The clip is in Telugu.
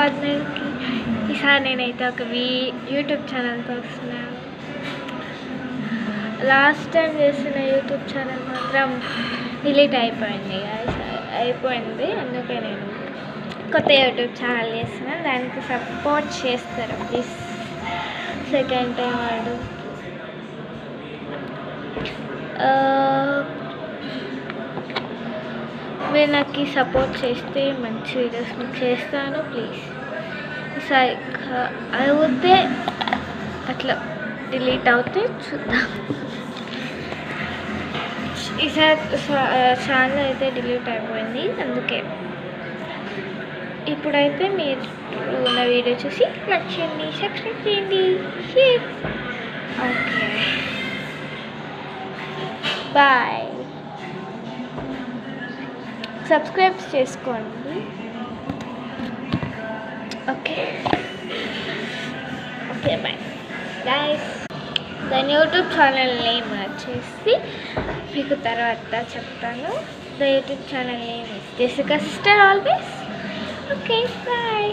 పార్ట్నర్కి. ఈసారి నేనైతే ఒక యూట్యూబ్ ఛానల్తో వస్తున్నాను. లాస్ట్ టైం చేసిన యూట్యూబ్ ఛానల్ మాత్రం డిలీట్ అయిపోయింది. అందుకే నేను కొత్త యూట్యూబ్ ఛానల్ చేస్తున్నాను. దానికి సపోర్ట్ చేస్తారు ప్లీజ్. సెకండ్ టైం వాడు మీరు నాకు సపోర్ట్ చేస్తే మంచి వీడియోస్ మీకు చేస్తాను ప్లీజ్. ఈసారి అవుతే అట్లా డిలీట్ అవుతే చూద్దాం. ఈసారి ఛానల్ అయితే డిలీట్ అయిపోయింది. అందుకే ఇప్పుడైతే మీరు ఉన్న వీడియో చూసి లైక్ చేయండి, సబ్స్క్రైబ్ చేయండి. Okay bye. సబ్స్క్రైబ్ చేసుకోండి. Okay bye guys. దాని యూట్యూబ్ ఛానల్ నేమ్ వచ్చేసి మీకు తర్వాత చెప్తాను. The YouTube channel name is Jessica sister always. Okay bye.